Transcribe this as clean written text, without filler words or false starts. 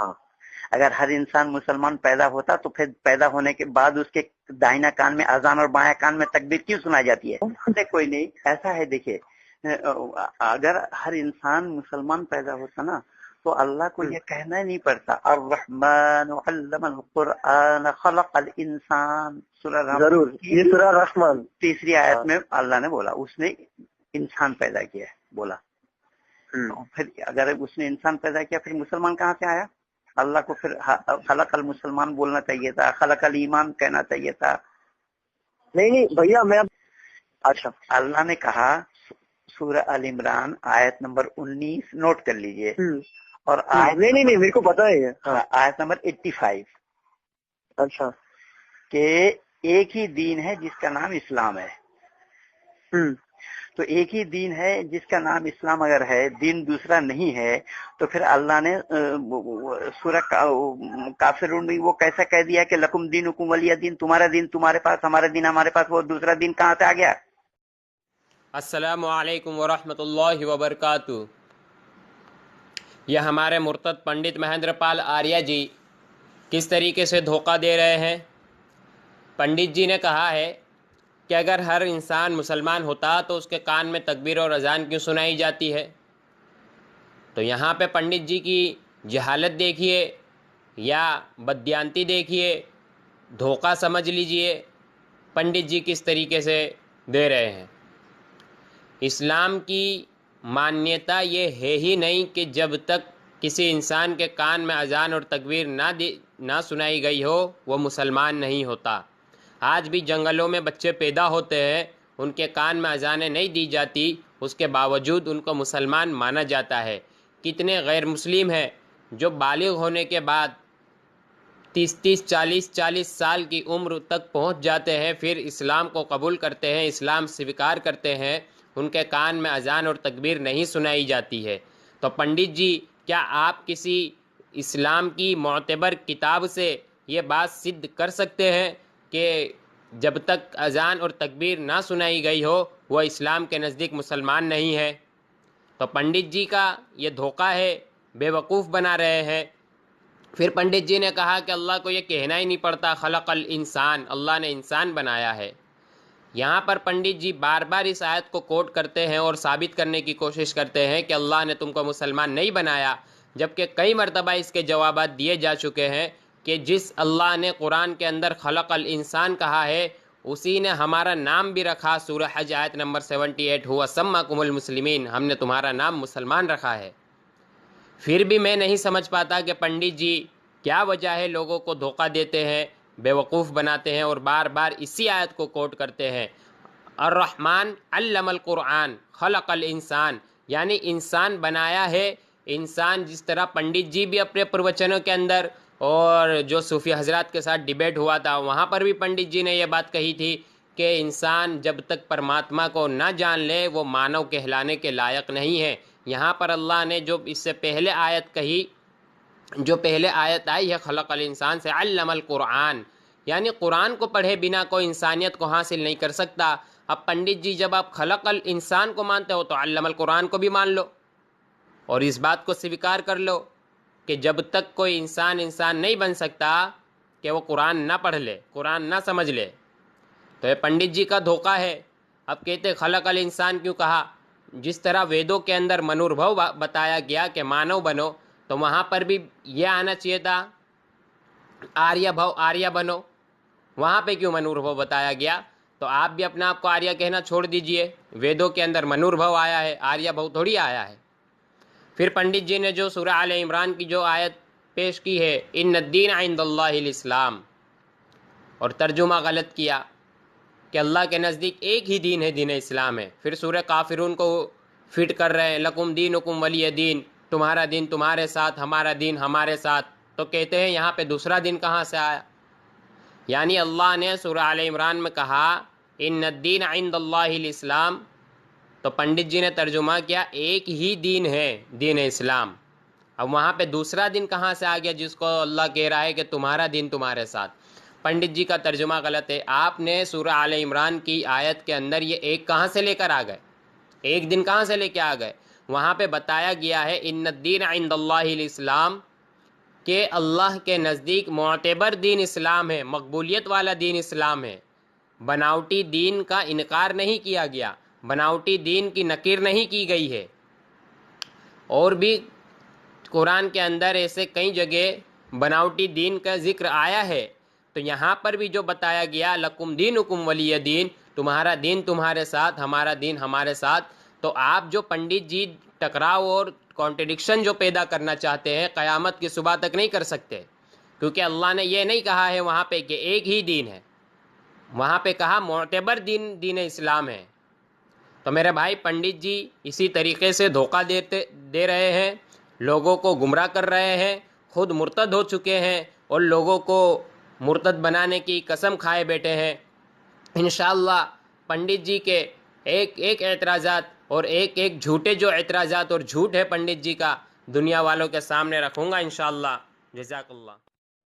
ہاں اگر ہر انسان مسلمان پیدا ہوتا تو پھر پیدا ہونے کے بعد اس کے دائنا کان میں اذان اور بایاں کان میں تکبیر کیوں سنائی جاتی ہے؟ کوئی نہیں ایسا ہے. دیکھیے اگر ہر انسان مسلمان پیدا ہوتا نا تو اللہ کو یہ کہنا ہی نہیں پڑتا الرحمن علم القرآن خلق الانسان. ضرور یہ سورہ رحمان تیسری آیت میں اللہ نے بولا اس نے انسان پیدا کیا ہے بولا. پھر اگر اس نے انسان پیدا کیا پھر مسلمان کہاں سے آیا؟ اللہ کو پھر خلق المسلمان بولنا چاہیے تھا, خلق الایمان کہنا چاہیے تھا. نہیں بھیا میں اچھا اللہ نے کہا سورہ ال عمران آیت نمبر 19 نوٹ کر لیجئے اور آیت نہیں میرے کو پتا ہے آیت نمبر 85 اچھا کہ ایک ہی دین ہے جس کا نام اسلام ہے. تو ایک ہی دین ہے جس کا نام اسلام اگر ہے, دین دوسرا نہیں ہے, تو پھر اللہ نے سورہ کافرون میں وہ کیسا کہہ دیا کہ لکم دینکم ولی دین, تمہارا دین تمہارے پاس ہمارا دین ہمارے پاس, وہ دوسرا دین کہاں سے آ گیا؟ السلام علیکم ورحمۃ اللہ وبرکاتہ. یہ ہمارے مرتد پنڈت مہندر پال آریہ جی کس طریقے سے دھوکہ دے رہے ہیں. پنڈت جی نے کہا ہے کہ اگر ہر انسان مسلمان ہوتا تو اس کے کان میں تکبیر اور اذان کیوں سنائی جاتی ہے. تو یہاں پہ پنڈت جی کی جہالت دیکھیے یا بددیانتی دیکھیے, دھوکہ سمجھ لیجئے پنڈت جی کس طریقے سے دے رہے ہیں. اسلام کی مانیتا یہ ہے ہی نہیں کہ جب تک کسی انسان کے کان میں اذان اور تکبیر نہ سنائی گئی ہو وہ مسلمان نہیں ہوتا. آج بھی جنگلوں میں بچے پیدا ہوتے ہیں, ان کے کان میں اذانیں نہیں دی جاتی, اس کے باوجود ان کو مسلمان مانا جاتا ہے. کتنے غیر مسلم ہیں جو بالغ ہونے کے بعد 30 40 سال کی عمر تک پہنچ جاتے ہیں, پھر اسلام کو قبول کرتے ہیں, اسلام سویکار کرتے ہیں, ان کے کان میں اذان اور تکبیر نہیں سنائی جاتی ہے. تو پنڈت جی کیا آپ کسی اسلام کی معتبر کتاب سے یہ بات سدھ کر سکتے ہیں کہ جب تک اذان اور تکبیر نہ سنائی گئی ہو وہ اسلام کے نزدیک مسلمان نہیں ہے؟ تو پنڈت جی کا یہ دھوکہ ہے, بے وقوف بنا رہے ہیں. پھر پنڈت جی نے کہا کہ اللہ کو یہ کہنا ہی نہیں پڑتا خلق الانسان, اللہ نے انسان بنایا ہے. یہاں پر پنڈت جی بار بار اس آیت کو کوٹ کرتے ہیں اور ثابت کرنے کی کوشش کرتے ہیں کہ اللہ نے تم کو مسلمان نہیں بنایا, جبکہ کئی مرتبہ اس کے جوابات دیے جا چکے ہیں کہ جس اللہ نے قرآن کے اندر خلق الانسان کہا ہے اسی نے ہمارا نام بھی رکھا. سورہ حج آیت نمبر 78 ہوا سماکم المسلمین, ہم نے تمہارا نام مسلمان رکھا ہے. پھر بھی میں نہیں سمجھ پاتا کہ پنڈت جی کیا وجہ ہے لوگوں کو دھوکہ دیتے ہیں, بے وقوف بناتے ہیں اور بار بار اسی آیت کو کوٹ کرتے ہیں. الرحمن علم القرآن خلق الانسان, یعنی انسان بنایا ہے. انسان جس طرح پنڈت جی بھی اپنے پروچنوں کے اندر اور جو صوفی حضرات کے ساتھ ڈیبیٹ ہوا تھا وہاں پر بھی پنڈت جی نے یہ بات کہی تھی کہ انسان جب تک پرماتما کو نہ جان لے وہ مانو کہلانے کے لائق نہیں ہے. یہاں پر اللہ نے جو اس سے پہلے آیت کہی, جو پہلے آیت آئی ہے خلق الانسان سے, علم القرآن, یعنی قرآن کو پڑھے بنا کوئی انسانیت کو حاصل نہیں کر سکتا. اب پنڈت جی جب آپ خلق الانسان کو مانتے ہو تو علم القرآن کو بھی مان لو اور اس بات کو سویکار کر لو کہ جب تک کوئی انسان نہیں بن سکتا کہ وہ قرآن نہ پڑھ لے, قرآن نہ سمجھ لے. تو یہ پنڈت جی کا دھوکہ ہے. اب کہتے خلق الانسان کیوں کہا؟ جس طرح ویدوں کے اندر منوربھو بتایا گیا کہ مانو بنو, تو وہاں پر بھی یہ آنا چاہیے تھا آریہ بھو, آریہ بنو. وہاں پہ کیوں منوربھو بتایا گیا؟ تو آپ بھی اپنا آپ کو آریہ کہنا چھوڑ دیجئے. ویدوں کے اندر منوربھو آیا ہے, آریہ بھو تھوڑی آیا ہے. پھر پنڈت جی نے جو سورہ آل عمران کی جو آیت پیش کی ہے ان الدین عند اللہ الاسلام, اور ترجمہ غلط کیا کہ اللہ کے نزدیک ایک ہی دین ہے, دین اسلام ہے. پھر سورہ کافرون کو فٹ کر رہے ہیں لکم دینکم ولی دین, تمہارا دین تمہارے ساتھ, ہمارا دین ہمارے ساتھ. تو کہتے ہیں یہاں پہ دوسرا دین کہاں سے آیا؟ یعنی اللہ نے سورہ آل عمران میں کہا ان الدین عند اللہ الاسلام, تو پنڈت جی نے ترجمہ کیا ایک ہی دین ہے, دین اسلام. اب وہاں پہ دوسرا دین کہاں سے آ گیا جس کو اللہ کہہ رہا ہے کہ تمہارا دین تمہارے ساتھ؟ پنڈت جی کا ترجمہ غلط ہے. آپ نے سورہ آل عمران کی آیت کے اندر یہ ایک کہاں سے لے کر آ گئے, ایک دن کہاں سے لے کے آ گئے؟ وہاں پہ بتایا گیا ہے ان الدین عند اللہ الاسلام, کہ اللہ کے نزدیک معتبر دین اسلام ہے، مقبولیت والا دین اسلام ہے، بناوٹی دین کا انکار نہیں کیا گیا، بناوٹی دین کی نکیر نہیں کی گئی ہے۔ اور بھی قرآن کے اندر ایسے کئی جگہ بناوٹی دین کا ذکر آیا ہے، تو یہاں پر بھی جو بتایا گیا لکم دینکم ولی دین، تمہارا دین تمہارے ساتھ، ہمارا دین ہمارے ساتھ، تو آپ جو پنڈت جی ٹکراؤ اور کانٹرڈکشن جو پیدا کرنا چاہتے ہیں قیامت کی صبح تک نہیں کر سکتے، کیونکہ اللہ نے یہ نہیں کہا ہے وہاں پہ کہ ایک ہی دین ہے، وہاں پہ کہا معتبر دین اسلام ہے۔ تو میرے بھائی پنڈت جی اسی طریقے سے دھوکہ دے رہے ہیں، لوگوں کو گمراہ کر رہے ہیں، خود مرتد ہو چکے ہیں اور لوگوں کو مرتد بنانے کی قسم کھائے بیٹھے ہیں۔ انشاءاللہ پنڈت جی کے ایک اعتراضات اور ایک جھوٹے جو اعتراضات اور جھوٹ ہے پنڈت جی کا دنیا والوں کے سامنے رکھوں گا انشاءاللہ۔ جزاک اللہ۔